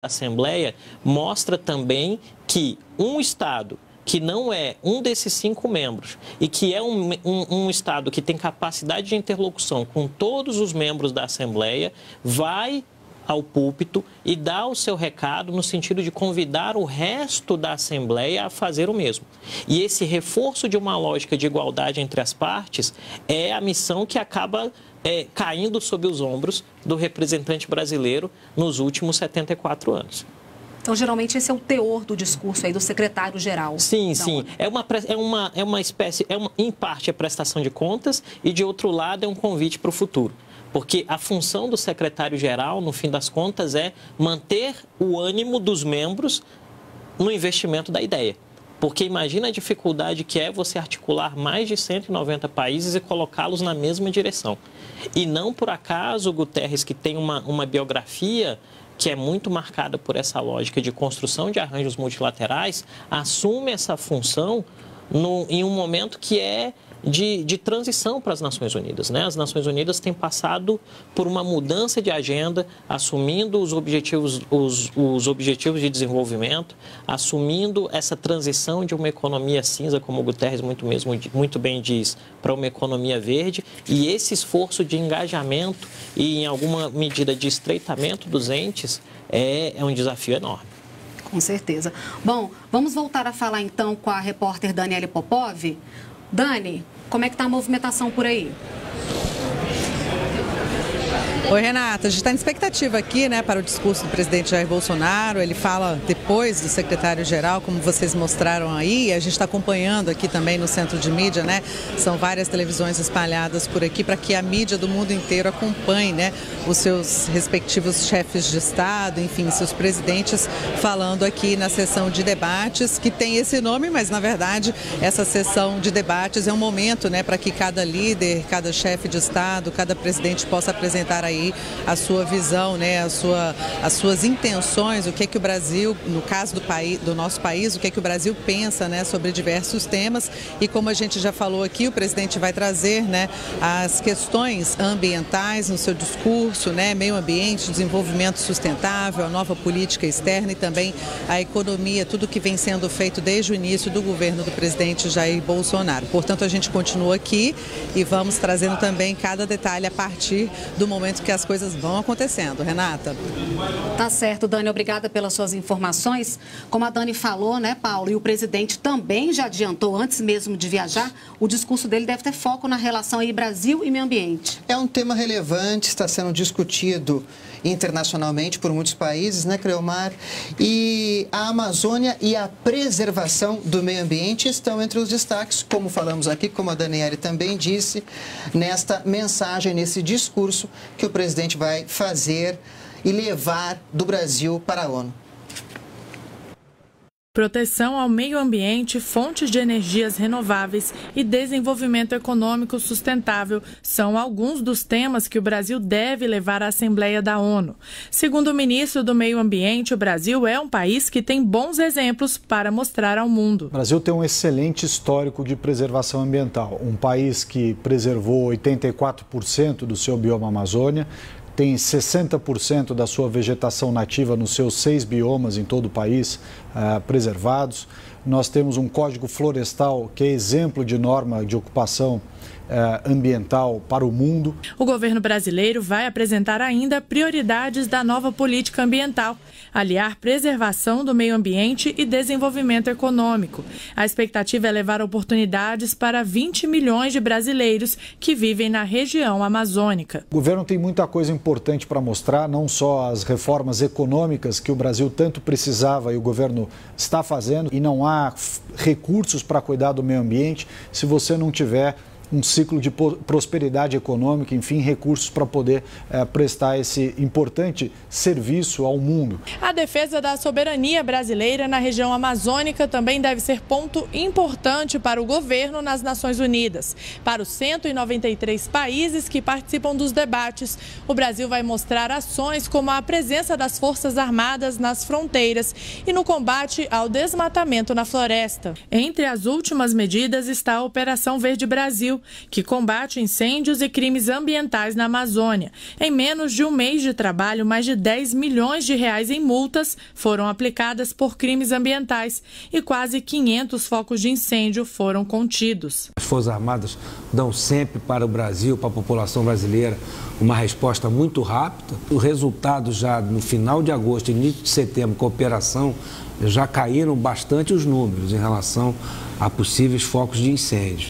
Assembleia mostra também que um Estado que não é um desses 5 membros e que é um Estado que tem capacidade de interlocução com todos os membros da Assembleia, vai ao púlpito e dá o seu recado no sentido de convidar o resto da Assembleia a fazer o mesmo. E esse reforço de uma lógica de igualdade entre as partes é a missão que acaba caindo sob os ombros do representante brasileiro nos últimos 74 anos. Então, geralmente, esse é o teor do discurso aí do secretário-geral. Sim, sim. É uma espécie, em parte, é prestação de contas e, de outro lado, é um convite para o futuro. Porque a função do secretário-geral, no fim das contas, é manter o ânimo dos membros no investimento da ideia. Porque imagina a dificuldade que é você articular mais de 190 países e colocá-los na mesma direção. E não por acaso o Guterres, que tem uma biografia que é muito marcada por essa lógica de construção de arranjos multilaterais, assume essa função em um momento que é de transição para as Nações Unidas, né? As Nações Unidas têm passado por uma mudança de agenda, assumindo os objetivos de desenvolvimento, assumindo essa transição de uma economia cinza, como o Guterres muito bem diz, para uma economia verde, e esse esforço de engajamento e, em alguma medida, de estreitamento dos entes é um desafio enorme. Com certeza. Bom, vamos voltar a falar então com a repórter Daniele Popov. Dani, como é que está a movimentação por aí? Oi, Renata. A gente está em expectativa aqui, né, para o discurso do presidente Jair Bolsonaro. Ele fala depois do secretário-geral, como vocês mostraram aí. A gente está acompanhando aqui também no centro de mídia, né? São várias televisões espalhadas por aqui para que a mídia do mundo inteiro acompanhe, né, os seus respectivos chefes de Estado, enfim, seus presidentes falando aqui na sessão de debates, que tem esse nome, mas na verdade essa sessão de debates é um momento, né, para que cada líder, cada chefe de Estado, cada presidente possa apresentar aí a sua visão, né, as suas intenções, o que é que o Brasil, no caso do nosso país, o que é que o Brasil pensa, né, sobre diversos temas. E como a gente já falou aqui, o presidente vai trazer, né, as questões ambientais no seu discurso, né, meio ambiente, desenvolvimento sustentável, a nova política externa e também a economia, tudo que vem sendo feito desde o início do governo do presidente Jair Bolsonaro. Portanto, a gente continua aqui e vamos trazendo também cada detalhe a partir do momento que as coisas vão acontecendo. Renata? Tá certo, Dani. Obrigada pelas suas informações. Como a Dani falou, né, Paulo, e o presidente também já adiantou, antes mesmo de viajar, o discurso dele deve ter foco na relação aí Brasil e meio ambiente. É um tema relevante, está sendo discutido internacionalmente por muitos países, né, Cleomar? E a Amazônia e a preservação do meio ambiente estão entre os destaques, como falamos aqui, como a Daniele também disse, nesta mensagem, nesse discurso que o presidente vai fazer e levar do Brasil para a ONU. Proteção ao meio ambiente, fontes de energias renováveis e desenvolvimento econômico sustentável são alguns dos temas que o Brasil deve levar à Assembleia da ONU. Segundo o ministro do Meio Ambiente, o Brasil é um país que tem bons exemplos para mostrar ao mundo. O Brasil tem um excelente histórico de preservação ambiental. Um país que preservou 84% do seu bioma Amazônia, tem 60% da sua vegetação nativa nos seus 6 biomas em todo o país preservados. Nós temos um código florestal que é exemplo de norma de ocupação ambiental para o mundo. O governo brasileiro vai apresentar ainda prioridades da nova política ambiental, aliar preservação do meio ambiente e desenvolvimento econômico. A expectativa é levar oportunidades para 20 milhões de brasileiros que vivem na região amazônica. O governo tem muita coisa importante para mostrar, não só as reformas econômicas que o Brasil tanto precisava e o governo está fazendo, e não há recursos para cuidar do meio ambiente se você não tiver um ciclo de prosperidade econômica, enfim, recursos para poder prestar esse importante serviço ao mundo. A defesa da soberania brasileira na região amazônica também deve ser ponto importante para o governo nas Nações Unidas. Para os 193 países que participam dos debates, o Brasil vai mostrar ações como a presença das Forças Armadas nas fronteiras e no combate ao desmatamento na floresta. Entre as últimas medidas está a Operação Verde Brasil, Brasil, que combate incêndios e crimes ambientais na Amazônia. Em menos de um mês de trabalho, mais de 10 milhões de reais em multas foram aplicadas por crimes ambientais e quase 500 focos de incêndio foram contidos. As Forças Armadas dão sempre para o Brasil, para a população brasileira, uma resposta muito rápida. O resultado já no final de agosto, início de setembro, com a operação, já caíram bastante os números em relação a possíveis focos de incêndio.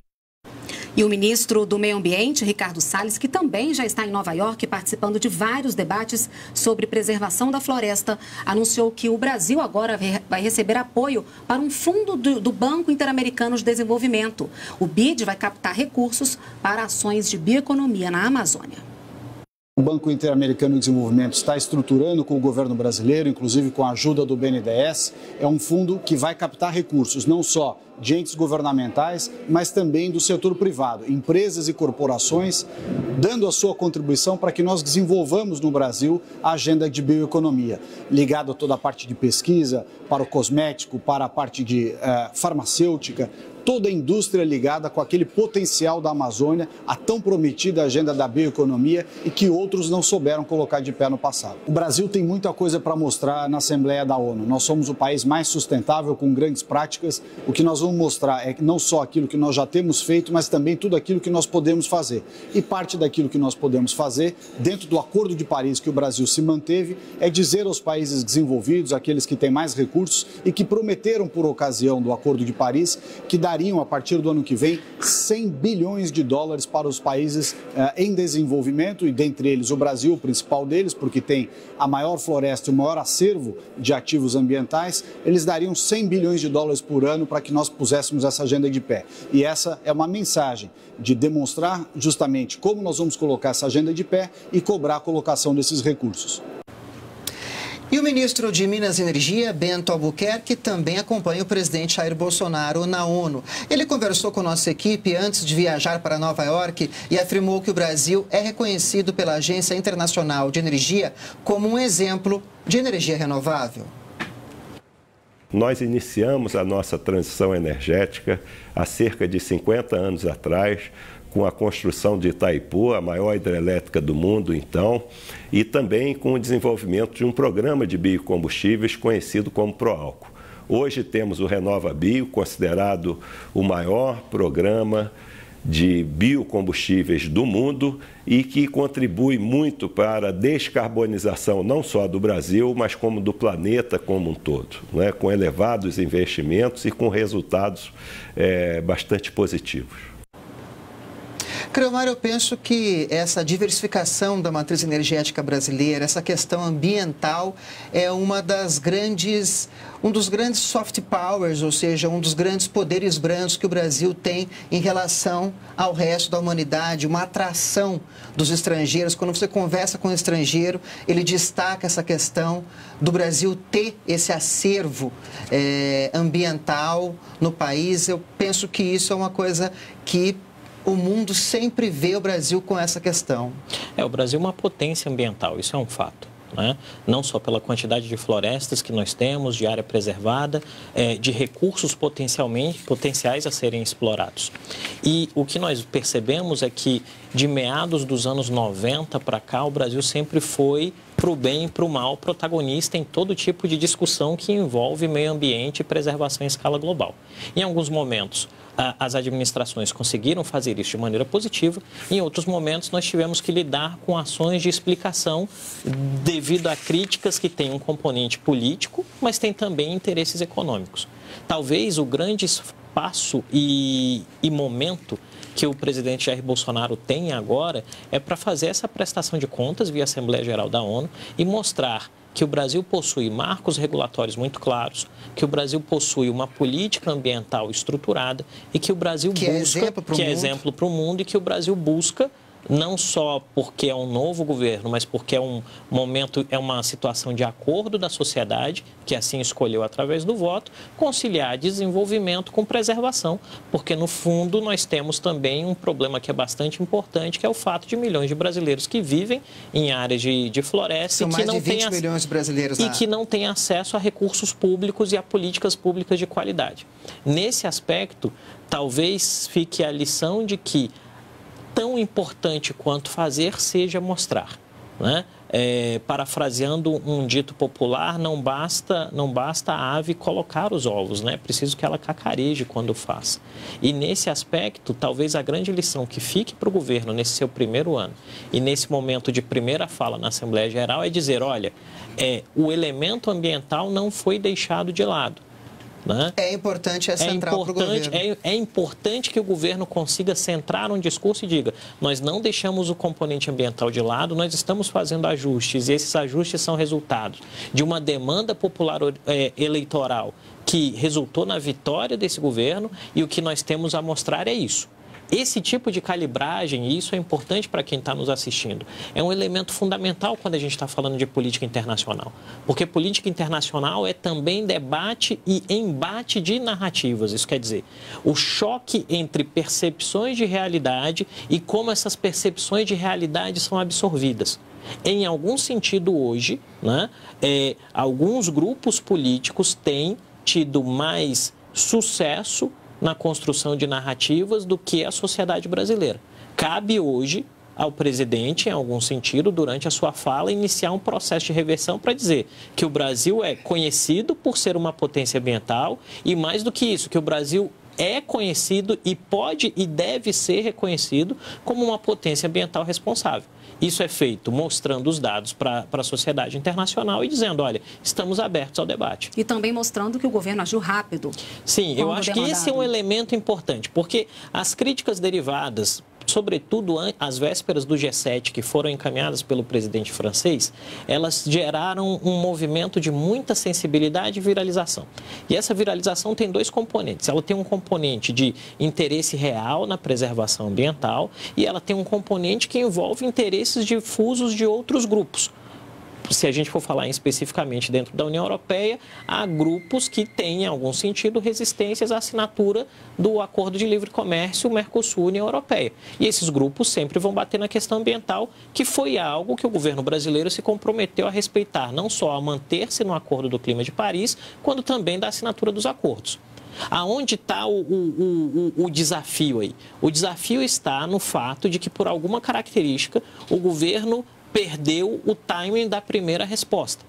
E o ministro do Meio Ambiente, Ricardo Salles, que também já está em Nova York participando de vários debates sobre preservação da floresta, anunciou que o Brasil agora vai receber apoio para um fundo do Banco Interamericano de Desenvolvimento. O BID vai captar recursos para ações de bioeconomia na Amazônia. O Banco Interamericano de Desenvolvimento está estruturando com o governo brasileiro, inclusive com a ajuda do BNDES. É um fundo que vai captar recursos, não só de entes governamentais, mas também do setor privado, empresas e corporações, dando a sua contribuição para que nós desenvolvamos no Brasil a agenda de bioeconomia, ligada a toda a parte de pesquisa, para o cosmético, para a parte de farmacêutica, toda a indústria ligada com aquele potencial da Amazônia, a tão prometida agenda da bioeconomia e que outros não souberam colocar de pé no passado. O Brasil tem muita coisa para mostrar na Assembleia da ONU. Nós somos o país mais sustentável, com grandes práticas. O que nós vamos mostrar é não só aquilo que nós já temos feito, mas também tudo aquilo que nós podemos fazer. E parte daquilo que nós podemos fazer, dentro do Acordo de Paris que o Brasil se manteve, é dizer aos países desenvolvidos, aqueles que têm mais recursos e que prometeram por ocasião do Acordo de Paris, que dariam a partir do ano que vem 100 bilhões de dólares para os países em desenvolvimento, e dentre eles o Brasil, o principal deles, porque tem a maior floresta e o maior acervo de ativos ambientais. Eles dariam 100 bilhões de dólares por ano para que nós puséssemos essa agenda de pé. E essa é uma mensagem de demonstrar justamente como nós vamos colocar essa agenda de pé e cobrar a colocação desses recursos. E o ministro de Minas e Energia, Bento Albuquerque, também acompanha o presidente Jair Bolsonaro na ONU. Ele conversou com nossa equipe antes de viajar para Nova York e afirmou que o Brasil é reconhecido pela Agência Internacional de Energia como um exemplo de energia renovável. Nós iniciamos a nossa transição energética há cerca de 50 anos atrás, com a construção de Itaipu, a maior hidrelétrica do mundo, então, e também com o desenvolvimento de um programa de biocombustíveis conhecido como Proálcool. Hoje temos o RenovaBio, considerado o maior programa de biocombustíveis do mundo e que contribui muito para a descarbonização não só do Brasil, mas como do planeta como um todo, né? Com elevados investimentos e com resultados bastante positivos. Creomar, eu penso que essa diversificação da matriz energética brasileira, essa questão ambiental, é um dos grandes soft powers, ou seja, um dos grandes poderes brandos que o Brasil tem em relação ao resto da humanidade, uma atração dos estrangeiros. Quando você conversa com um estrangeiro, ele destaca essa questão do Brasil ter esse acervo ambiental no país. Eu penso que isso é uma coisa que o mundo sempre vê o Brasil com essa questão. O Brasil é uma potência ambiental, isso é um fato. Né? Não só pela quantidade de florestas que nós temos, de área preservada, de recursos potenciais a serem explorados. E o que nós percebemos é que, de meados dos anos 90 para cá, o Brasil sempre foi, para o bem e para o mal, protagonista em todo tipo de discussão que envolve meio ambiente e preservação em escala global. Em alguns momentos, as administrações conseguiram fazer isso de maneira positiva. Em outros momentos, nós tivemos que lidar com ações de explicação devido a críticas que têm um componente político, mas tem também interesses econômicos. Talvez o grande espaço e momento que o presidente Jair Bolsonaro tem agora é para fazer essa prestação de contas via Assembleia Geral da ONU e mostrar que o Brasil possui marcos regulatórios muito claros, que o Brasil possui uma política ambiental estruturada e que o Brasil é exemplo para o mundo e que o Brasil busca não só porque é um novo governo, mas porque é um momento, é uma situação de acordo da sociedade, que assim escolheu através do voto, conciliar desenvolvimento com preservação, porque no fundo nós temos também um problema que é bastante importante, que é o fato de milhões de brasileiros que vivem em áreas de floresta São e que mais não de 20 têm milhões de brasileiros e que não têm acesso a recursos públicos e a políticas públicas de qualidade. Nesse aspecto, talvez fique a lição de que tão importante quanto fazer seja mostrar, né? Parafraseando um dito popular, não basta a ave colocar os ovos, né? É preciso que ela cacareje quando faz. E nesse aspecto, talvez a grande lição que fique para o governo nesse seu primeiro ano e nesse momento de primeira fala na Assembleia Geral é dizer, olha, o elemento ambiental não foi deixado de lado. Né? É importante, central para o governo. É importante que o governo consiga centrar um discurso e diga, nós não deixamos o componente ambiental de lado, nós estamos fazendo ajustes e esses ajustes são resultados de uma demanda popular eleitoral que resultou na vitória desse governo e o que nós temos a mostrar é isso. Esse tipo de calibragem, e isso é importante para quem está nos assistindo, é um elemento fundamental quando a gente está falando de política internacional. Porque política internacional é também debate e embate de narrativas. Isso quer dizer, o choque entre percepções de realidade e como essas percepções de realidade são absorvidas. Em algum sentido, hoje, né, alguns grupos políticos têm tido mais sucesso na construção de narrativas do que a sociedade brasileira. Cabe hoje ao presidente, em algum sentido, durante a sua fala, iniciar um processo de reversão para dizer que o Brasil é conhecido por ser uma potência ambiental e, mais do que isso, que o Brasil é conhecido e pode e deve ser reconhecido como uma potência ambiental responsável. Isso é feito mostrando os dados para a sociedade internacional e dizendo, olha, estamos abertos ao debate. E também mostrando que o governo agiu rápido. Sim, eu acho que esse é um elemento importante, porque as críticas derivadas, sobretudo às vésperas do G7, que foram encaminhadas pelo presidente francês, elas geraram um movimento de muita sensibilidade e viralização. E essa viralização tem dois componentes. Ela tem um componente de interesse real na preservação ambiental e ela tem um componente que envolve interesses difusos de outros grupos. Se a gente for falar especificamente dentro da União Europeia, há grupos que têm, em algum sentido, resistências à assinatura do Acordo de Livre Comércio Mercosul-União Europeia. E esses grupos sempre vão bater na questão ambiental, que foi algo que o governo brasileiro se comprometeu a respeitar, não só a manter-se no Acordo do Clima de Paris, quanto também da assinatura dos acordos. Aonde está o desafio aí? O desafio está no fato de que, por alguma característica, o governo perdeu o timing da primeira resposta.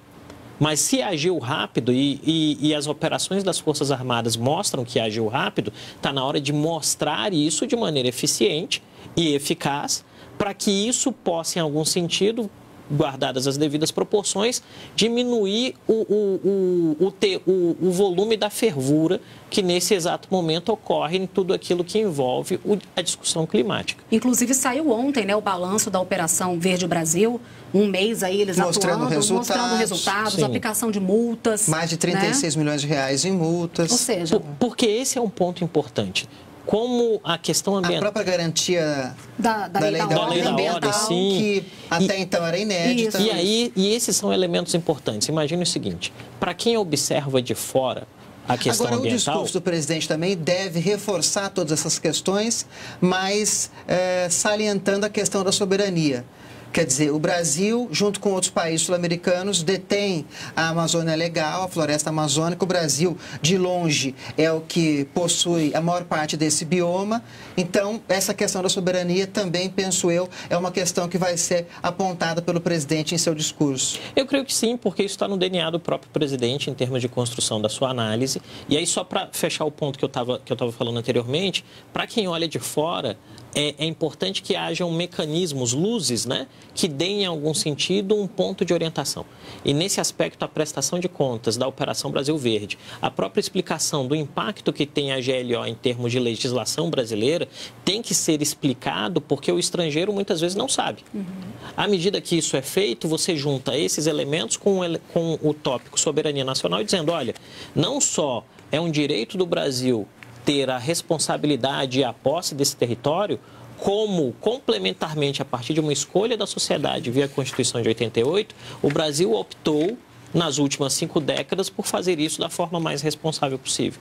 Mas se agiu rápido, e as operações das Forças Armadas mostram que agiu rápido, está na hora de mostrar isso de maneira eficiente e eficaz, para que isso possa, em algum sentido, guardadas as devidas proporções, diminuir o volume da fervura que nesse exato momento ocorre em tudo aquilo que envolve a discussão climática. Inclusive saiu ontem, né, o balanço da Operação Verde Brasil, um mês aí eles mostrando resultados, sim, aplicação de multas. Mais de 36 milhões de reais em multas. Ou seja, porque esse é um ponto importante. Como a questão ambiental... A própria garantia da lei da ordem ambiental, sim, que até então era inédita. E esses são elementos importantes. Imagine o seguinte, para quem observa de fora a questão ambiental... Agora, o discurso do presidente também deve reforçar todas essas questões, mas salientando a questão da soberania. Quer dizer, o Brasil, junto com outros países sul-americanos, detém a Amazônia Legal, a floresta amazônica. O Brasil, de longe, é o que possui a maior parte desse bioma. Então, essa questão da soberania também, penso eu, é uma questão que vai ser apontada pelo presidente em seu discurso. Eu creio que sim, porque isso está no DNA do próprio presidente, em termos de construção da sua análise. E aí, só para fechar o ponto que eu estava falando anteriormente, para quem olha de fora, é importante que hajam mecanismos, luzes, né, que deem, em algum sentido, um ponto de orientação. E, nesse aspecto, a prestação de contas da Operação Brasil Verde, a própria explicação do impacto que tem a GLO em termos de legislação brasileira, tem que ser explicado porque o estrangeiro, muitas vezes, não sabe. À medida que isso é feito, você junta esses elementos com o tópico soberania nacional, dizendo, olha, não só é um direito do Brasil ter a responsabilidade e a posse desse território, como, complementarmente, a partir de uma escolha da sociedade via Constituição de 88, o Brasil optou, nas últimas 5 décadas, por fazer isso da forma mais responsável possível.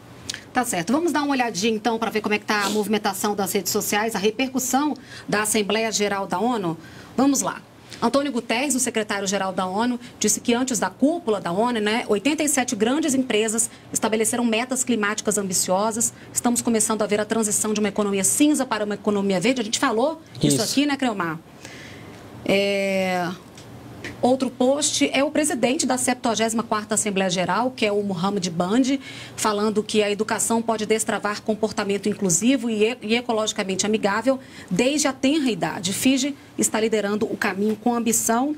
Tá certo. Vamos dar uma olhadinha, então, para ver como é que está a movimentação das redes sociais, a repercussão da Assembleia Geral da ONU. Vamos lá. Antônio Guterres, o secretário-geral da ONU, disse que antes da cúpula da ONU, 87 grandes empresas estabeleceram metas climáticas ambiciosas. Estamos começando a ver a transição de uma economia cinza para uma economia verde. A gente falou isso aqui, né, Creomar? Outro post é o presidente da 74ª Assembleia Geral, que é o Mohamed Bandi, falando que a educação pode destravar comportamento inclusivo e ecologicamente amigável desde a tenra idade. Fiji está liderando o caminho com ambição.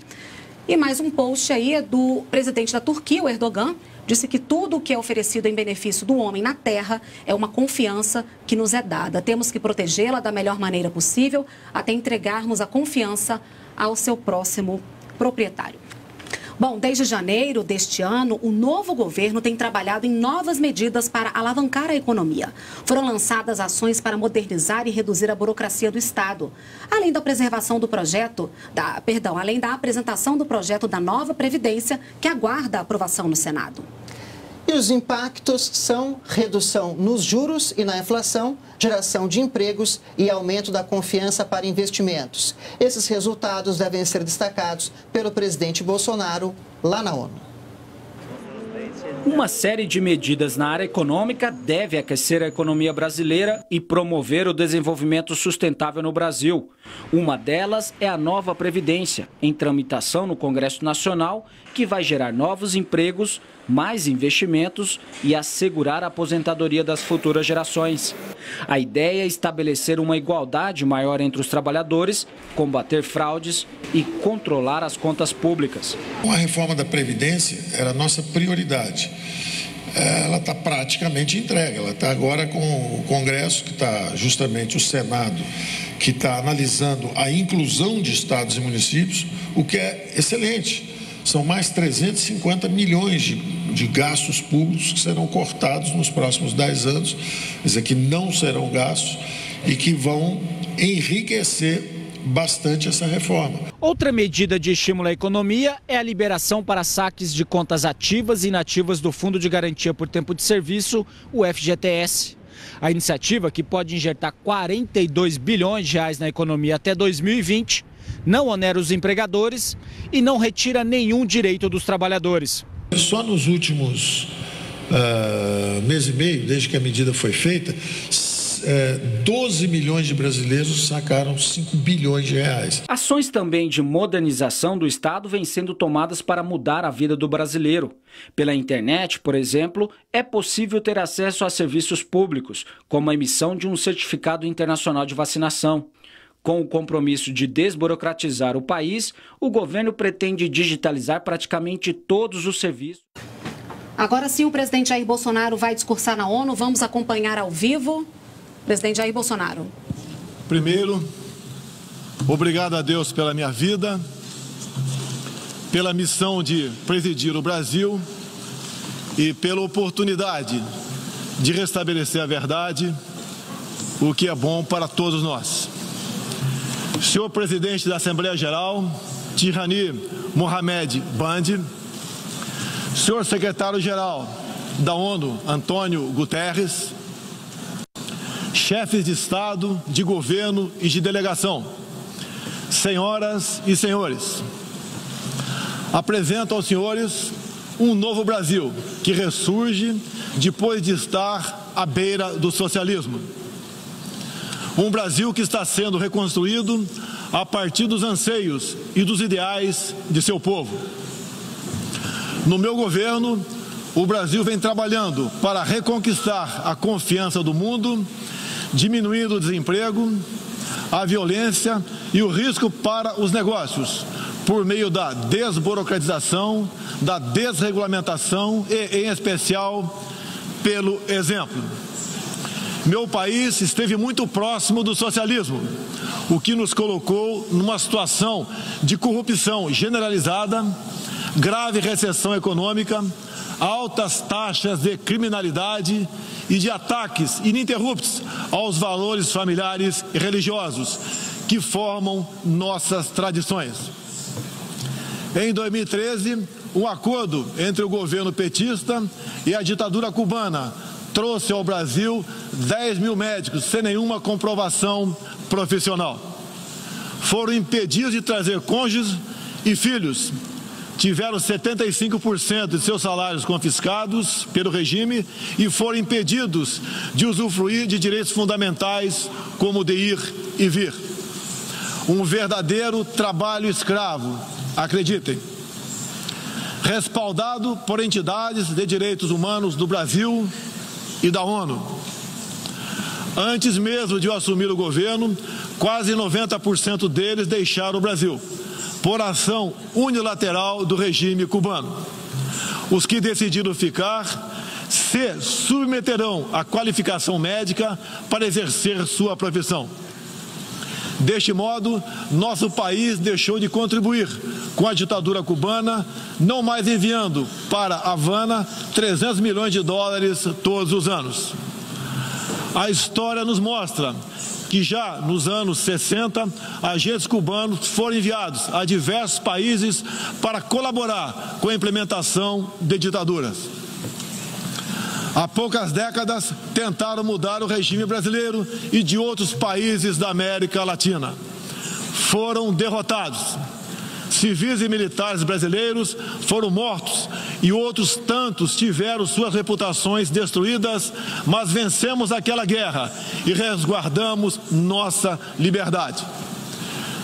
E mais um post aí é do presidente da Turquia, o Erdogan, disse que tudo o que é oferecido em benefício do homem na terra é uma confiança que nos é dada. Temos que protegê-la da melhor maneira possível até entregarmos a confiança ao seu próximo proprietário. Bom, desde janeiro deste ano, o novo governo tem trabalhado em novas medidas para alavancar a economia. Foram lançadas ações para modernizar e reduzir a burocracia do Estado, além da preservação do além da apresentação do projeto da nova Previdência, que aguarda a aprovação no Senado. E os impactos são redução nos juros e na inflação, geração de empregos e aumento da confiança para investimentos. Esses resultados devem ser destacados pelo presidente Bolsonaro lá na ONU. Uma série de medidas na área econômica deve aquecer a economia brasileira e promover o desenvolvimento sustentável no Brasil. Uma delas é a nova Previdência, em tramitação no Congresso Nacional, que vai gerar novos empregos, mais investimentos e assegurar a aposentadoria das futuras gerações. A ideia é estabelecer uma igualdade maior entre os trabalhadores, combater fraudes e controlar as contas públicas. A reforma da Previdência era a nossa prioridade. Ela está praticamente entregue. Ela está agora com o Congresso, que está justamente o Senado, que está analisando a inclusão de estados e municípios, o que é excelente. São mais 350 milhões de gastos públicos que serão cortados nos próximos 10 anos, quer dizer, que não serão gastos e que vão enriquecer bastante essa reforma. Outra medida de estímulo à economia é a liberação para saques de contas ativas e inativas do Fundo de Garantia por Tempo de Serviço, o FGTS. A iniciativa, que pode injetar 42 bilhões de reais na economia até 2020, não onera os empregadores e não retira nenhum direito dos trabalhadores. Só nos últimos mês e meio, desde que a medida foi feita, 12 milhões de brasileiros sacaram 5 bilhões de reais. Ações também de modernização do Estado vêm sendo tomadas para mudar a vida do brasileiro. Pela internet, por exemplo, é possível ter acesso a serviços públicos, como a emissão de um certificado internacional de vacinação. Com o compromisso de desburocratizar o país, o governo pretende digitalizar praticamente todos os serviços. Agora sim, o presidente Jair Bolsonaro vai discursar na ONU. Vamos acompanhar ao vivo. Presidente Jair Bolsonaro. Primeiro, obrigado a Deus pela minha vida, pela missão de presidir o Brasil e pela oportunidade de restabelecer a verdade, o que é bom para todos nós. Senhor presidente da Assembleia Geral, Tirani Mohamed Bandi, senhor secretário-geral da ONU, Antônio Guterres, chefes de Estado, de governo e de delegação, senhoras e senhores, apresento aos senhores um novo Brasil que ressurge depois de estar à beira do socialismo. Um Brasil que está sendo reconstruído a partir dos anseios e dos ideais de seu povo. No meu governo, o Brasil vem trabalhando para reconquistar a confiança do mundo, diminuindo o desemprego, a violência e o risco para os negócios, por meio da desburocratização, da desregulamentação e, em especial, pelo exemplo. Meu país esteve muito próximo do socialismo, o que nos colocou numa situação de corrupção generalizada, grave recessão econômica, altas taxas de criminalidade e de ataques ininterruptos aos valores familiares e religiosos que formam nossas tradições. Em 2013, um acordo entre o governo petista e a ditadura cubana trouxe ao Brasil 10 mil médicos sem nenhuma comprovação profissional. Foram impedidos de trazer cônjuges e filhos. Tiveram 75% de seus salários confiscados pelo regime e foram impedidos de usufruir de direitos fundamentais como de ir e vir. Um verdadeiro trabalho escravo, acreditem. Respaldado por entidades de direitos humanos do Brasil e da ONU. Antes mesmo de eu assumir o governo, quase 90% deles deixaram o Brasil, por ação unilateral do regime cubano. Os que decidiram ficar se submeterão à qualificação médica para exercer sua profissão. Deste modo, nosso país deixou de contribuir com a ditadura cubana, não mais enviando para Havana 300 milhões de dólares todos os anos. A história nos mostra que já nos anos 60, agentes cubanos foram enviados a diversos países para colaborar com a implementação de ditaduras. Há poucas décadas, tentaram mudar o regime brasileiro e de outros países da América Latina. Foram derrotados. Civis e militares brasileiros foram mortos e outros tantos tiveram suas reputações destruídas, mas vencemos aquela guerra e resguardamos nossa liberdade.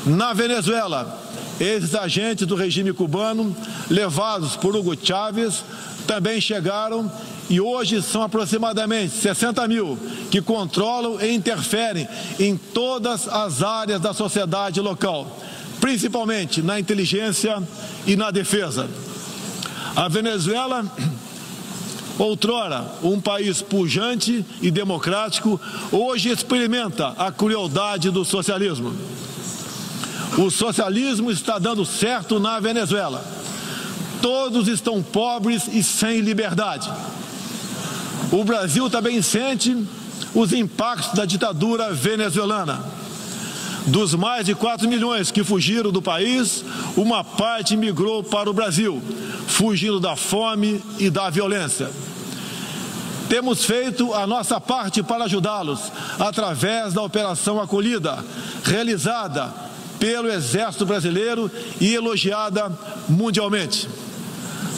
Na Venezuela, esses agentes do regime cubano, levados por Hugo Chávez, também chegaram e hoje são aproximadamente 60 mil que controlam e interferem em todas as áreas da sociedade local, principalmente na inteligência e na defesa. A Venezuela, outrora um país pujante e democrático, hoje experimenta a crueldade do socialismo. O socialismo está dando certo na Venezuela. Todos estão pobres e sem liberdade. O Brasil também sente os impactos da ditadura venezuelana. Dos mais de 4 milhões que fugiram do país, uma parte migrou para o Brasil, fugindo da fome e da violência. Temos feito a nossa parte para ajudá-los, através da Operação Acolhida, realizada pelo Exército Brasileiro e elogiada mundialmente.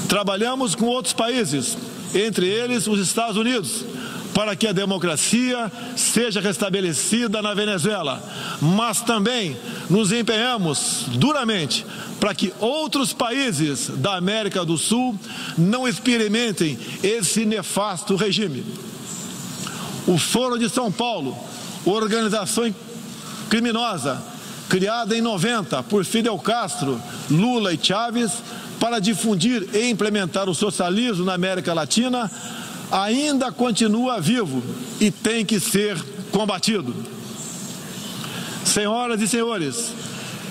Trabalhamos com outros países, entre eles os Estados Unidos, para que a democracia seja restabelecida na Venezuela, mas também nos empenhamos duramente para que outros países da América do Sul não experimentem esse nefasto regime. O Foro de São Paulo, organização criminosa, criada em 90 por Fidel Castro, Lula e Chávez, para difundir e implementar o socialismo na América Latina, ainda continua vivo e tem que ser combatido. Senhoras e senhores,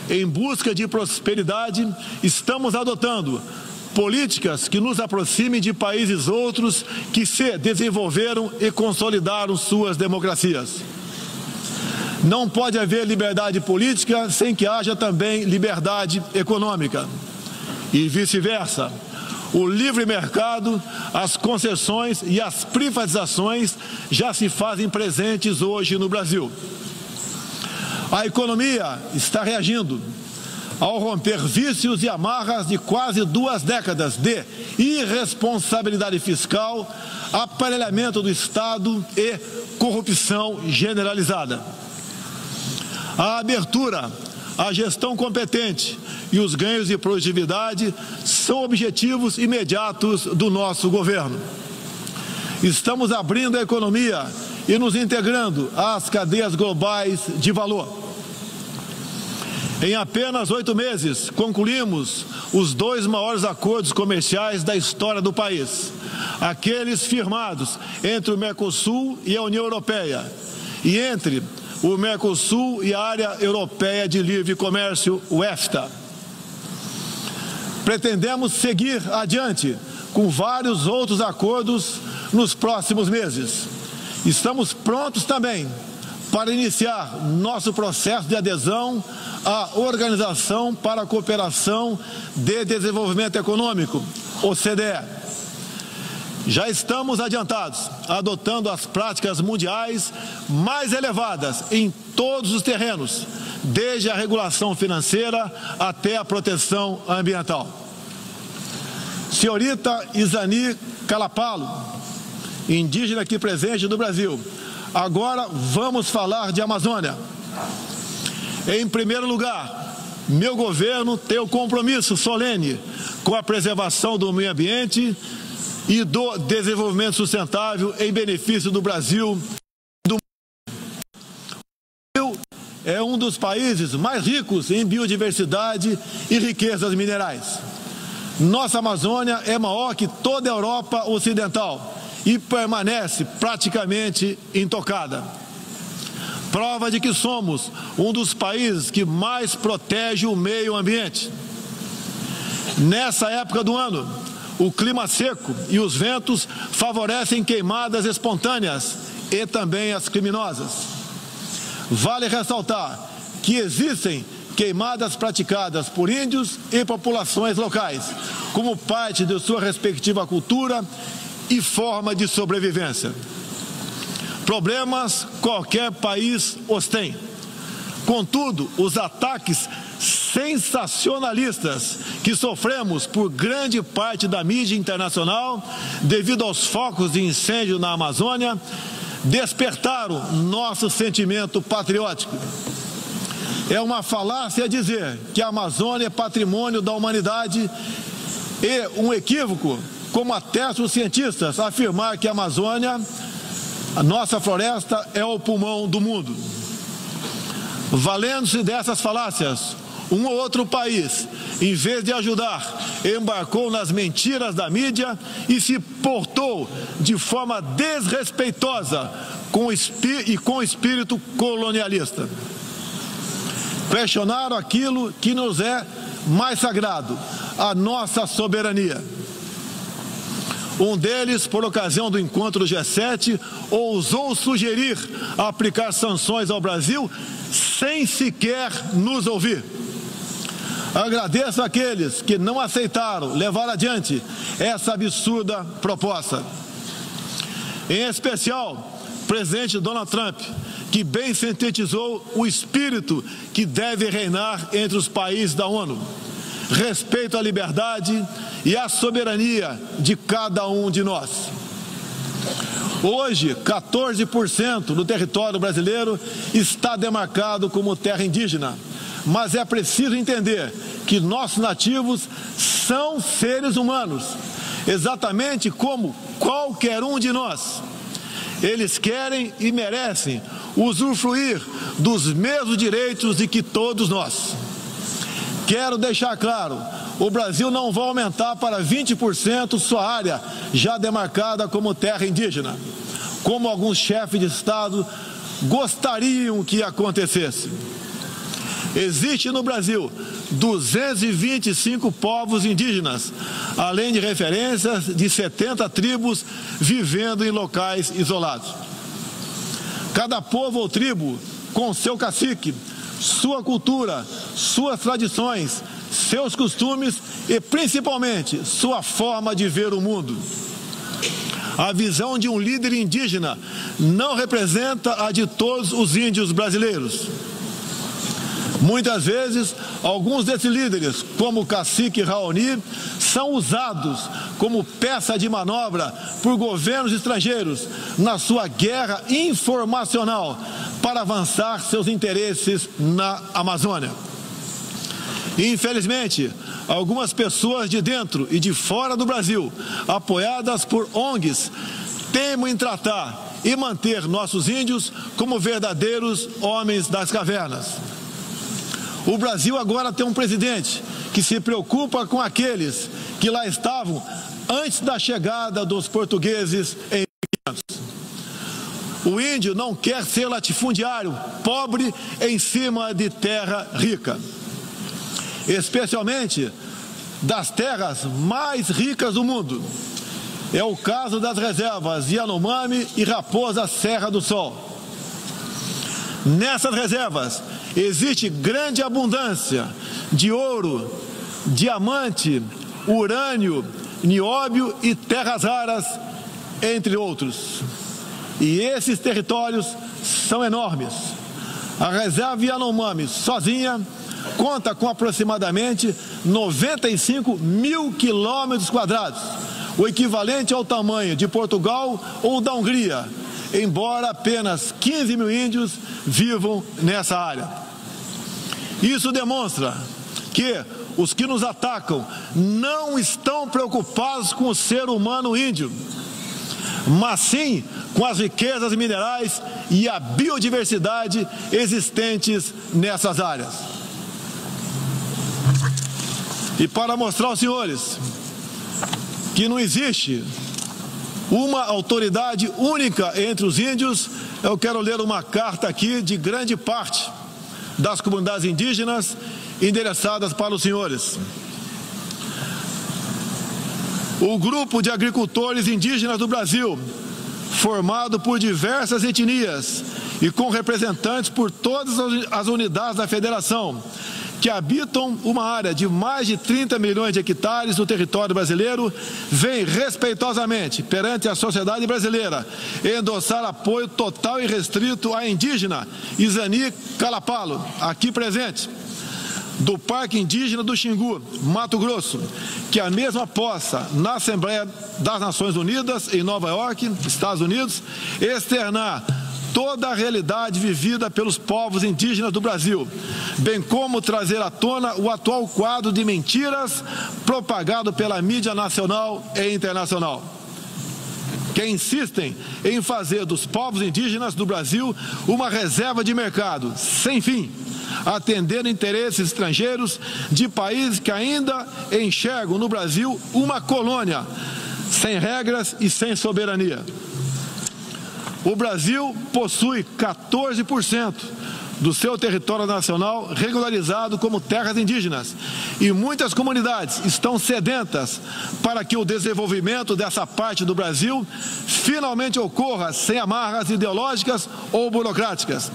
em busca de prosperidade, estamos adotando políticas que nos aproximem de países outros que se desenvolveram e consolidaram suas democracias. Não pode haver liberdade política sem que haja também liberdade econômica. E vice-versa. O livre mercado, as concessões e as privatizações já se fazem presentes hoje no Brasil. A economia está reagindo ao romper vícios e amarras de quase 2 décadas de irresponsabilidade fiscal, aparelhamento do Estado e corrupção generalizada. A abertura, a gestão competente e os ganhos de produtividade são objetivos imediatos do nosso governo. Estamos abrindo a economia e nos integrando às cadeias globais de valor. Em apenas 8 meses, concluímos os 2 maiores acordos comerciais da história do país, aqueles firmados entre o Mercosul e a União Europeia, e entre o Mercosul e a Área Europeia de Livre Comércio, o EFTA. Pretendemos seguir adiante com vários outros acordos nos próximos meses. Estamos prontos também para iniciar nosso processo de adesão à Organização para a Cooperação de Desenvolvimento Econômico, OCDE. Já estamos adiantados, adotando as práticas mundiais mais elevadas em todos os terrenos, desde a regulação financeira até a proteção ambiental. Senhorita Isani Calapalo, indígena aqui presente do Brasil, agora vamos falar de Amazônia. Em primeiro lugar, meu governo tem o compromisso solene com a preservação do meio ambiente e do desenvolvimento sustentável em benefício do Brasil. O Brasil é um dos países mais ricos em biodiversidade e riquezas minerais. Nossa Amazônia é maior que toda a Europa Ocidental e permanece praticamente intocada. Prova de que somos um dos países que mais protege o meio ambiente. Nessa época do ano, o clima seco e os ventos favorecem queimadas espontâneas e também as criminosas. Vale ressaltar que existem queimadas praticadas por índios e populações locais, como parte de sua respectiva cultura e forma de sobrevivência. Problemas qualquer país os tem. Contudo, os ataques sensacionalistas que sofremos por grande parte da mídia internacional devido aos focos de incêndio na Amazônia despertaram nosso sentimento patriótico. É uma falácia dizer que a Amazônia é patrimônio da humanidade e um equívoco, como atestam os cientistas, afirmar que a Amazônia, a nossa floresta, é o pulmão do mundo. Valendo-se dessas falácias, um ou outro país, em vez de ajudar, embarcou nas mentiras da mídia e se portou de forma desrespeitosa com espírito colonialista. Questionaram aquilo que nos é mais sagrado, a nossa soberania. Um deles, por ocasião do encontro do G7, ousou sugerir aplicar sanções ao Brasil sem sequer nos ouvir. Agradeço àqueles que não aceitaram levar adiante essa absurda proposta. Em especial, o presidente Donald Trump, que bem sintetizou o espírito que deve reinar entre os países da ONU: respeito à liberdade e à soberania de cada um de nós. Hoje, 14% do território brasileiro está demarcado como terra indígena, mas é preciso entender que nossos nativos são seres humanos, exatamente como qualquer um de nós. Eles querem e merecem usufruir dos mesmos direitos de que todos nós. Quero deixar claro, o Brasil não vai aumentar para 20% sua área já demarcada como terra indígena, como alguns chefes de Estado gostariam que acontecesse. Existe no Brasil 225 povos indígenas, além de referências de 70 tribos vivendo em locais isolados. Cada povo ou tribo, com seu cacique, sua cultura, suas tradições, seus costumes e, principalmente, sua forma de ver o mundo. A visão de um líder indígena não representa a de todos os índios brasileiros. Muitas vezes, alguns desses líderes, como o cacique Raoni, são usados como peça de manobra por governos estrangeiros na sua guerra informacional para avançar seus interesses na Amazônia. Infelizmente, algumas pessoas de dentro e de fora do Brasil, apoiadas por ONGs, temem em tratar e manter nossos índios como verdadeiros homens das cavernas. O Brasil agora tem um presidente que se preocupa com aqueles que lá estavam antes da chegada dos portugueses em 1500. O índio não quer ser latifundiário, pobre em cima de terra rica. Especialmente das terras mais ricas do mundo. é o caso das reservas Yanomami e Raposa Serra do Sol. Nessas reservas existe grande abundância de ouro, diamante, urânio, nióbio e terras raras, entre outros. E esses territórios são enormes. A reserva Yanomami sozinha conta com aproximadamente 95 mil quilômetros quadrados, o equivalente ao tamanho de Portugal ou da Hungria, embora apenas 15 mil índios vivam nessa área. Isso demonstra que os que nos atacam não estão preocupados com o ser humano índio, mas sim com as riquezas minerais e a biodiversidade existentes nessas áreas. E para mostrar aos senhores que não existe uma autoridade única entre os índios, eu quero ler uma carta aqui de grande parte das comunidades indígenas endereçadas para os senhores. O grupo de agricultores indígenas do Brasil, formado por diversas etnias e com representantes por todas as unidades da federação, que habitam uma área de mais de 30 milhões de hectares do território brasileiro, vem respeitosamente perante a sociedade brasileira endossar apoio total e restrito à indígena Izani Calapalo, aqui presente, do Parque Indígena do Xingu, Mato Grosso, que a mesma possa, na Assembleia das Nações Unidas, em Nova York, Estados Unidos, externar toda a realidade vivida pelos povos indígenas do Brasil, bem como trazer à tona o atual quadro de mentiras propagado pela mídia nacional e internacional, que insistem em fazer dos povos indígenas do Brasil uma reserva de mercado sem fim, atendendo interesses estrangeiros de países que ainda enxergam no Brasil uma colônia, sem regras e sem soberania. O Brasil possui 14% do seu território nacional regularizado como terras indígenas e muitas comunidades estão sedentas para que o desenvolvimento dessa parte do Brasil finalmente ocorra sem amarras ideológicas ou burocráticas.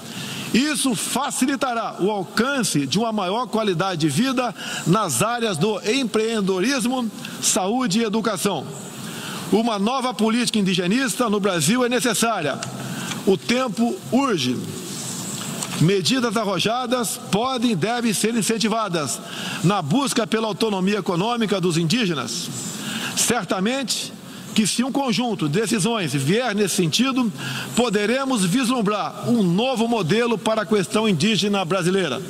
Isso facilitará o alcance de uma maior qualidade de vida nas áreas do empreendedorismo, saúde e educação. Uma nova política indigenista no Brasil é necessária. O tempo urge. Medidas arrojadas podem e devem ser incentivadas na busca pela autonomia econômica dos indígenas. Certamente que, se um conjunto de decisões vier nesse sentido, poderemos vislumbrar um novo modelo para a questão indígena brasileira.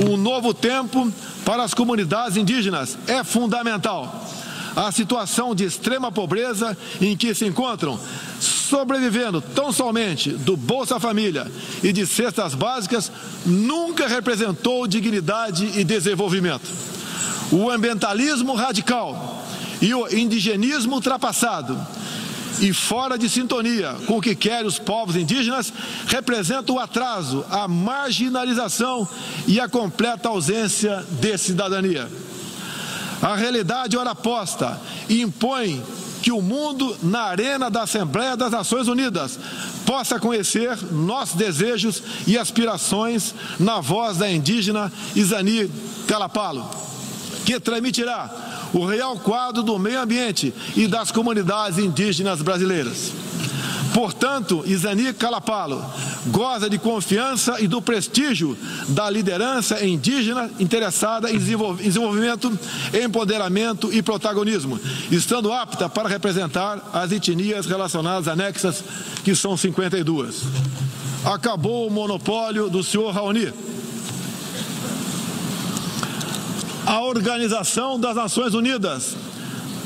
Um novo tempo para as comunidades indígenas é fundamental. A situação de extrema pobreza em que se encontram, sobrevivendo tão somente do Bolsa Família e de cestas básicas, nunca representou dignidade e desenvolvimento. O ambientalismo radical e o indigenismo ultrapassado e fora de sintonia com o que querem os povos indígenas representam o atraso, a marginalização e a completa ausência de cidadania. A realidade ora posta impõe que o mundo, na arena da Assembleia das Nações Unidas, possa conhecer nossos desejos e aspirações na voz da indígena Izani Calapalo, que transmitirá o real quadro do meio ambiente e das comunidades indígenas brasileiras. Portanto, Izani Calapalo goza de confiança e do prestígio da liderança indígena interessada em desenvolvimento, empoderamento e protagonismo, estando apta para representar as etnias relacionadas anexas, que são 52. Acabou o monopólio do senhor Raoni. A Organização das Nações Unidas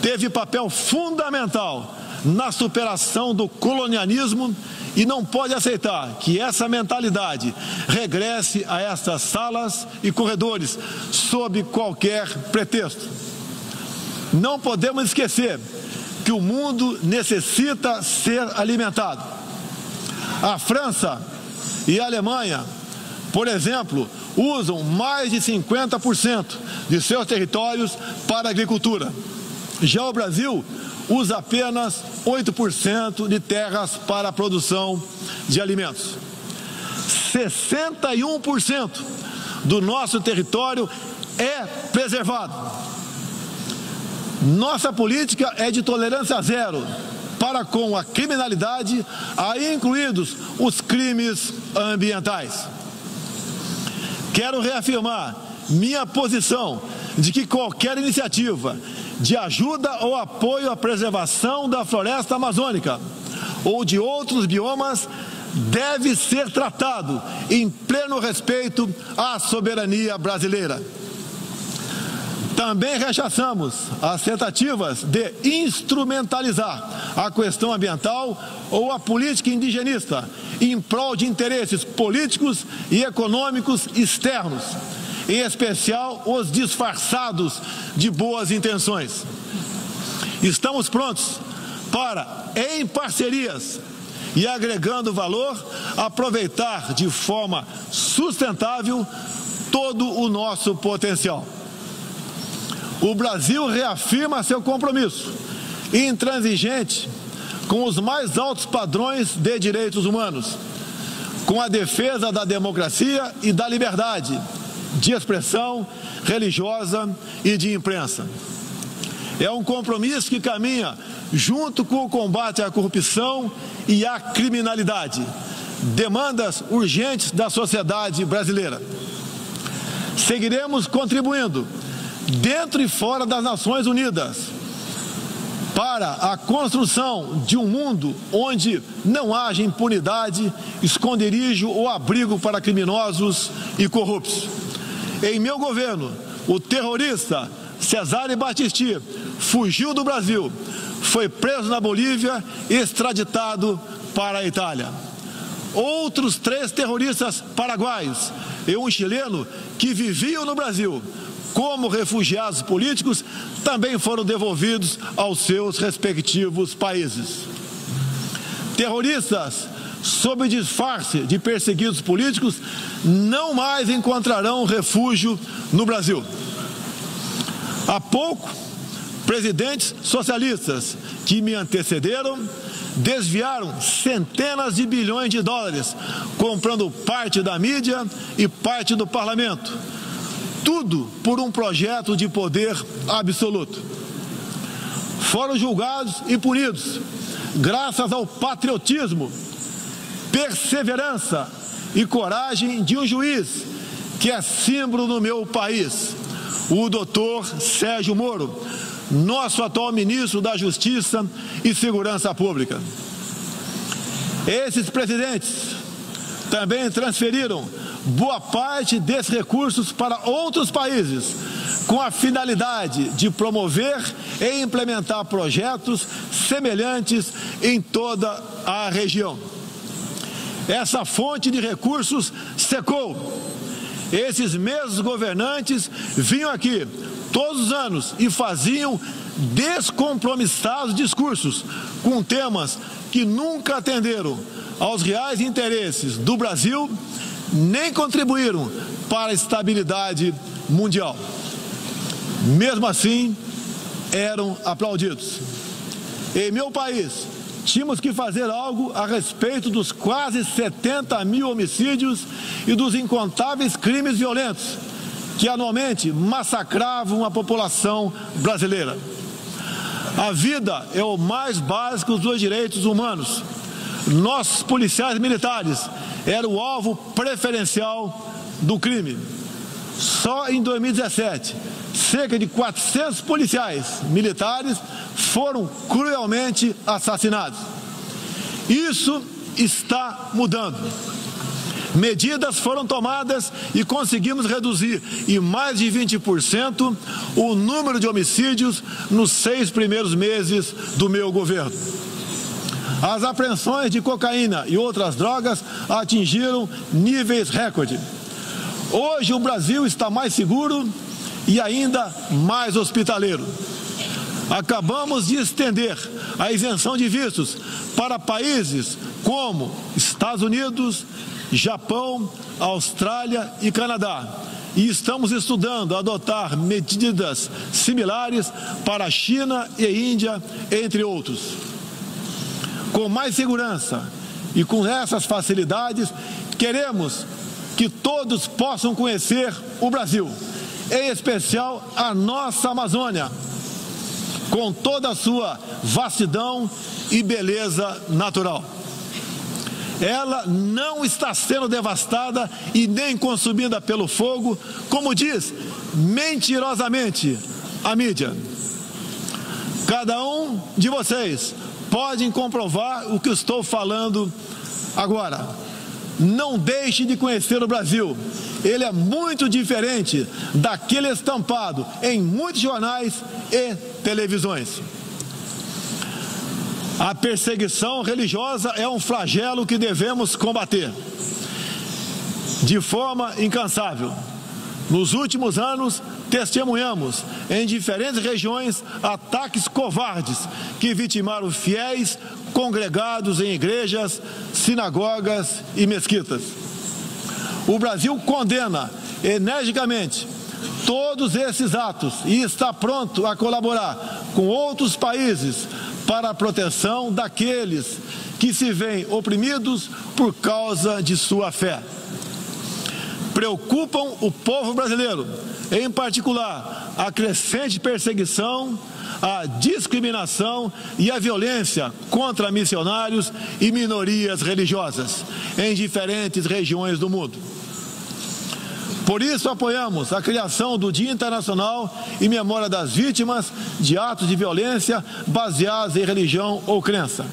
teve papel fundamental na superação do colonialismo e não pode aceitar que essa mentalidade regresse a estas salas e corredores sob qualquer pretexto. Não podemos esquecer que o mundo necessita ser alimentado. A França e a Alemanha, por exemplo, usam mais de 50% de seus territórios para a agricultura. Já o Brasil usa apenas 8% de terras para a produção de alimentos. 61% do nosso território é preservado. Nossa política é de tolerância zero para com a criminalidade, aí incluídos os crimes ambientais. Quero reafirmar minha posição de que qualquer iniciativa de ajuda ou apoio à preservação da floresta amazônica ou de outros biomas deve ser tratado em pleno respeito à soberania brasileira. Também rechaçamos as tentativas de instrumentalizar a questão ambiental ou a política indigenista em prol de interesses políticos e econômicos externos, em especial os disfarçados de boas intenções. Estamos prontos para, em parcerias e agregando valor, aproveitar de forma sustentável todo o nosso potencial. O Brasil reafirma seu compromisso intransigente com os mais altos padrões de direitos humanos, com a defesa da democracia e da liberdade de expressão religiosa e de imprensa. É um compromisso que caminha junto com o combate à corrupção e à criminalidade, demandas urgentes da sociedade brasileira. Seguiremos contribuindo, dentro e fora das Nações Unidas, para a construção de um mundo onde não haja impunidade, esconderijo ou abrigo para criminosos e corruptos. Em meu governo, o terrorista Cesare Battisti fugiu do Brasil, foi preso na Bolívia e extraditado para a Itália. Outros 3 terroristas paraguaios e um chileno que viviam no Brasil como refugiados políticos também foram devolvidos aos seus respectivos países. Terroristas, sob disfarce de perseguidos políticos, não mais encontrarão refúgio no Brasil. Há pouco, presidentes socialistas que me antecederam desviaram centenas de bilhões de dólares, comprando parte da mídia e parte do parlamento. Tudo por um projeto de poder absoluto. Foram julgados e punidos graças ao patriotismo, perseverança e coragem de um juiz que é símbolo no meu país, o doutor Sérgio Moro, nosso atual ministro da Justiça e Segurança Pública. Esses presidentes também transferiram boa parte desses recursos para outros países, com a finalidade de promover e implementar projetos semelhantes em toda a região. Essa fonte de recursos secou. Esses mesmos governantes vinham aqui todos os anos e faziam descompromissados discursos com temas que nunca atenderam aos reais interesses do Brasil, nem contribuíram para a estabilidade mundial. Mesmo assim, eram aplaudidos. Em meu país, tínhamos que fazer algo a respeito dos quase 70 mil homicídios e dos incontáveis crimes violentos que anualmente massacravam a população brasileira. A vida é o mais básico dos direitos humanos. Nossos policiais militares eram o alvo preferencial do crime. Só em 2017, cerca de 400 policiais militares foram cruelmente assassinados. Isso está mudando. Medidas foram tomadas e conseguimos reduzir em mais de 20% o número de homicídios nos 6 primeiros meses do meu governo. As apreensões de cocaína e outras drogas atingiram níveis recorde. Hoje o Brasil está mais seguro e ainda mais hospitaleiro. Acabamos de estender a isenção de vistos para países como Estados Unidos, Japão, Austrália e Canadá, e estamos estudando adotar medidas similares para a China e Índia, entre outros. Com mais segurança e com essas facilidades, queremos que todos possam conhecer o Brasil, em especial a nossa Amazônia, com toda a sua vastidão e beleza natural. Ela não está sendo devastada e nem consumida pelo fogo, como diz mentirosamente a mídia. Cada um de vocês pode comprovar o que estou falando agora. Não deixe de conhecer o Brasil. Ele é muito diferente daquele estampado em muitos jornais e televisões. A perseguição religiosa é um flagelo que devemos combater de forma incansável. Nos últimos anos, testemunhamos em diferentes regiões ataques covardes que vitimaram fiéis congregados em igrejas, sinagogas e mesquitas. O Brasil condena energicamente todos esses atos e está pronto a colaborar com outros países para a proteção daqueles que se veem oprimidos por causa de sua fé. Preocupam o povo brasileiro, em particular, a crescente perseguição, a discriminação e a violência contra missionários e minorias religiosas em diferentes regiões do mundo. Por isso, apoiamos a criação do Dia Internacional em memória das vítimas de atos de violência baseados em religião ou crença.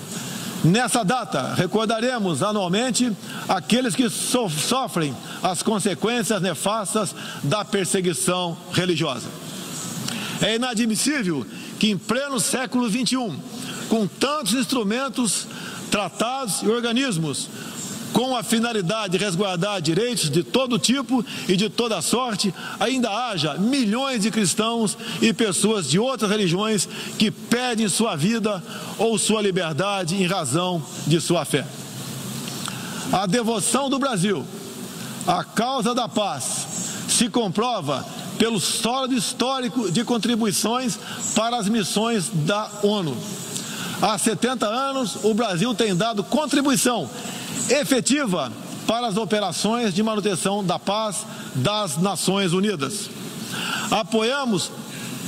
Nessa data, recordaremos anualmente aqueles que sofrem as consequências nefastas da perseguição religiosa. É inadmissível que, em pleno século XXI, com tantos instrumentos, tratados e organismos com a finalidade de resguardar direitos de todo tipo e de toda sorte, ainda haja milhões de cristãos e pessoas de outras religiões que perdem sua vida ou sua liberdade em razão de sua fé. A devoção do Brasil à causa da paz se comprova pelo sólido histórico de contribuições para as missões da ONU. Há 70 anos, o Brasil tem dado contribuição efetiva para as operações de manutenção da paz das Nações Unidas. Apoiamos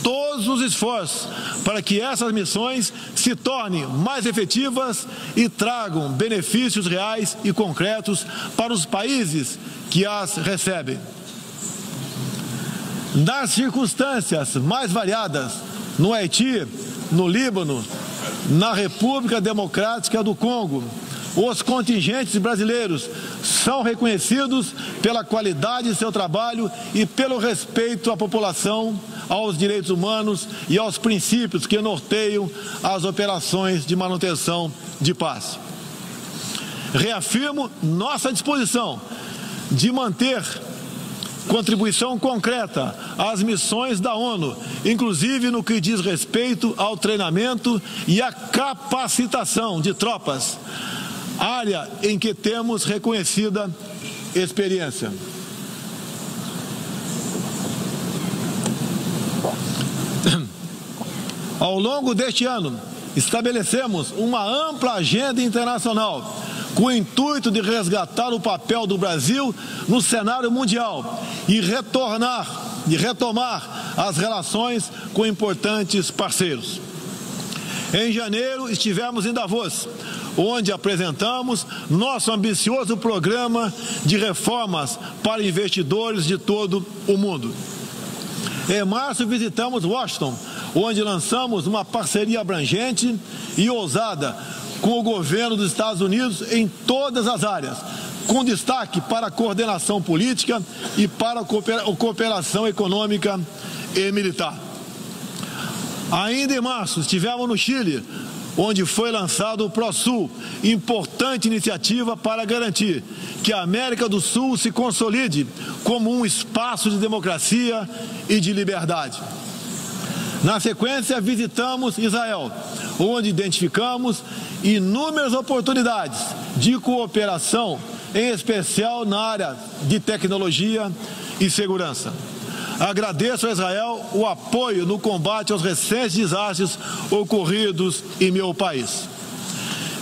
todos os esforços para que essas missões se tornem mais efetivas e tragam benefícios reais e concretos para os países que as recebem. Nas circunstâncias mais variadas, no Haiti, no Líbano, na República Democrática do Congo, os contingentes brasileiros são reconhecidos pela qualidade de seu trabalho e pelo respeito à população, aos direitos humanos e aos princípios que norteiam as operações de manutenção de paz. Reafirmo nossa disposição de manter contribuição concreta às missões da ONU, inclusive no que diz respeito ao treinamento e à capacitação de tropas, área em que temos reconhecida experiência. Ao longo deste ano, estabelecemos uma ampla agenda internacional com o intuito de resgatar o papel do Brasil no cenário mundial e retomar as relações com importantes parceiros. Em janeiro, estivemos em Davos, onde apresentamos nosso ambicioso programa de reformas para investidores de todo o mundo. Em março, visitamos Washington, onde lançamos uma parceria abrangente e ousada com o governo dos Estados Unidos em todas as áreas, com destaque para a coordenação política e para a cooperação econômica e militar. Ainda em março, estivemos no Chile, onde foi lançado o ProSul, importante iniciativa para garantir que a América do Sul se consolide como um espaço de democracia e de liberdade. Na sequência, visitamos Israel, onde identificamos inúmeras oportunidades de cooperação, em especial na área de tecnologia, e segurança. Agradeço a Israel o apoio no combate aos recentes desastres ocorridos em meu país.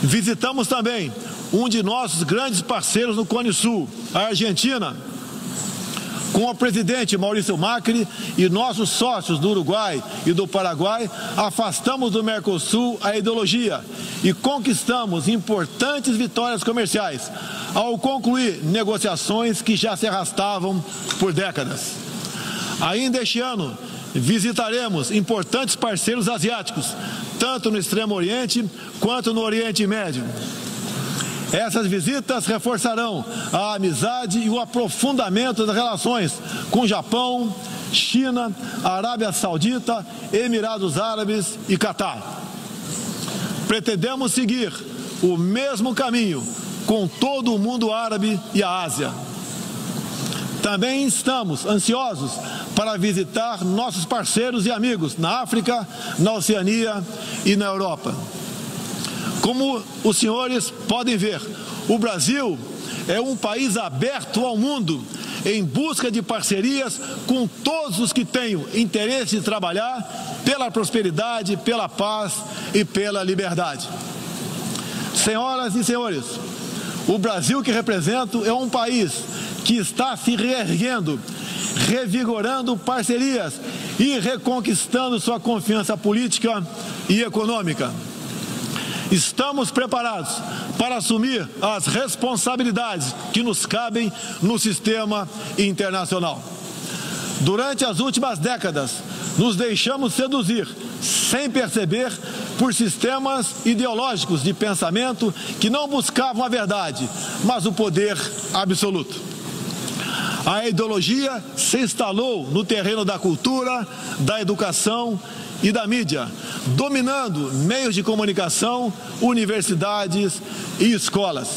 Visitamos também um de nossos grandes parceiros no Cone Sul, a Argentina, com o presidente Maurício Macri e nossos sócios do Uruguai e do Paraguai. Afastamos do Mercosul a ideologia e conquistamos importantes vitórias comerciais ao concluir negociações que já se arrastavam por décadas. Ainda este ano, visitaremos importantes parceiros asiáticos, tanto no Extremo Oriente quanto no Oriente Médio. Essas visitas reforçarão a amizade e o aprofundamento das relações com Japão, China, Arábia Saudita, Emirados Árabes e Catar. Pretendemos seguir o mesmo caminho com todo o mundo árabe e a Ásia. Também estamos ansiosos para visitar nossos parceiros e amigos na África, na Oceania e na Europa. Como os senhores podem ver, o Brasil é um país aberto ao mundo em busca de parcerias com todos os que tenham interesse de trabalhar pela prosperidade, pela paz e pela liberdade. Senhoras e senhores, o Brasil que represento é um país que está se reerguendo, revigorando parcerias e reconquistando sua confiança política e econômica. Estamos preparados para assumir as responsabilidades que nos cabem no sistema internacional. Durante as últimas décadas, nos deixamos seduzir, sem perceber, por sistemas ideológicos de pensamento que não buscavam a verdade, mas o poder absoluto. A ideologia se instalou no terreno da cultura, da educação e da mídia, dominando meios de comunicação, universidades e escolas.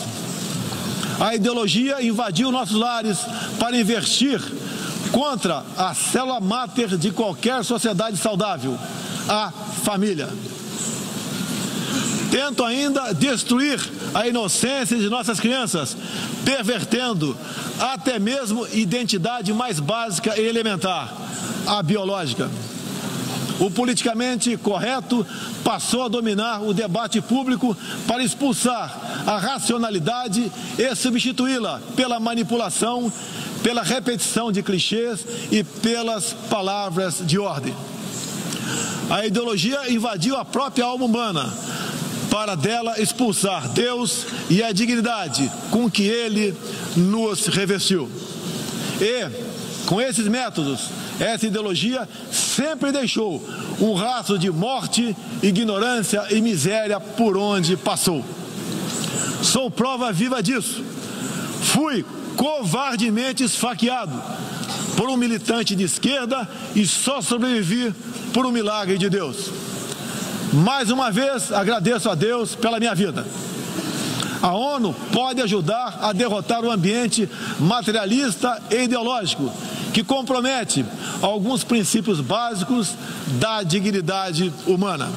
A ideologia invadiu nossos lares para investir contra a célula máter de qualquer sociedade saudável, a família. Tentam ainda destruir a inocência de nossas crianças, pervertendo até mesmo a identidade mais básica e elementar, a biológica. O politicamente correto passou a dominar o debate público para expulsar a racionalidade e substituí-la pela manipulação, pela repetição de clichês e pelas palavras de ordem. A ideologia invadiu a própria alma humana para dela expulsar Deus e a dignidade com que Ele nos revestiu. E, com esses métodos, essa ideologia sempre deixou um rastro de morte, ignorância e miséria por onde passou. Sou prova viva disso. Fui covardemente esfaqueado por um militante de esquerda e só sobrevivi por um milagre de Deus. Mais uma vez, agradeço a Deus pela minha vida. A ONU pode ajudar a derrotar o ambiente materialista e ideológico que compromete alguns princípios básicos da dignidade humana.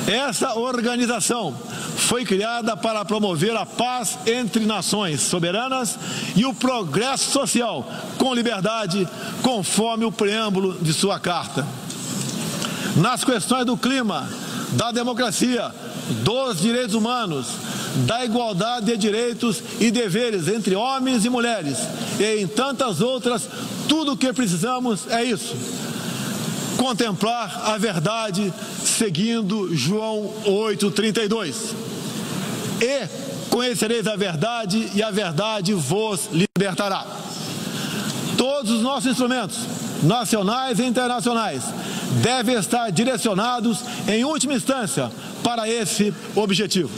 Essa organização foi criada para promover a paz entre nações soberanas e o progresso social com liberdade, conforme o preâmbulo de sua carta. Nas questões do clima, da democracia, dos direitos humanos, da igualdade de direitos e deveres entre homens e mulheres, e em tantas outras, tudo o que precisamos é isso: contemplar a verdade seguindo João 8,32. E conhecereis a verdade, e a verdade vos libertará. Todos os nossos instrumentos, nacionais e internacionais, devem estar direcionados, em última instância, para esse objetivo.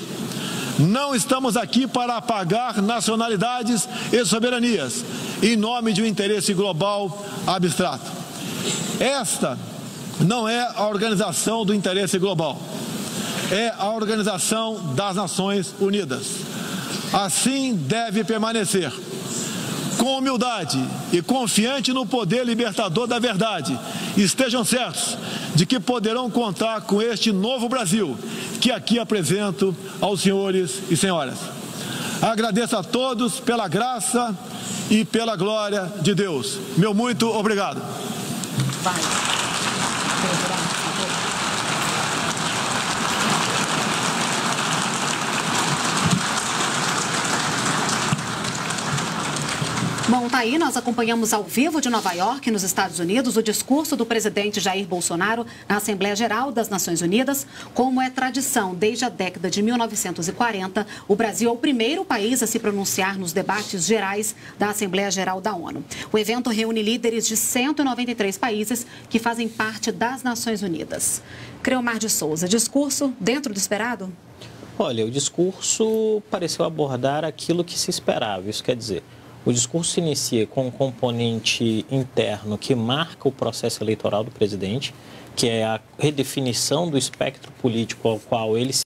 Não estamos aqui para apagar nacionalidades e soberanias, em nome de um interesse global abstrato. Esta não é a organização do interesse global, é a Organização das Nações Unidas. Assim deve permanecer, com humildade e confiante no poder libertador da verdade. Estejam certos de que poderão contar com este novo Brasil que aqui apresento aos senhores e senhoras. Agradeço a todos pela graça e pela glória de Deus. Meu muito obrigado. Bom, tá aí, nós acompanhamos ao vivo de Nova York, nos Estados Unidos, o discurso do presidente Jair Bolsonaro na Assembleia Geral das Nações Unidas. Como é tradição, desde a década de 1940, o Brasil é o primeiro país a se pronunciar nos debates gerais da Assembleia Geral da ONU. O evento reúne líderes de 193 países que fazem parte das Nações Unidas. Creomar de Souza, discurso dentro do esperado? Olha, o discurso pareceu abordar aquilo que se esperava, isso quer dizer... O discurso se inicia com um componente interno que marca o processo eleitoral do presidente, que é a redefinição do espectro político ao qual ele se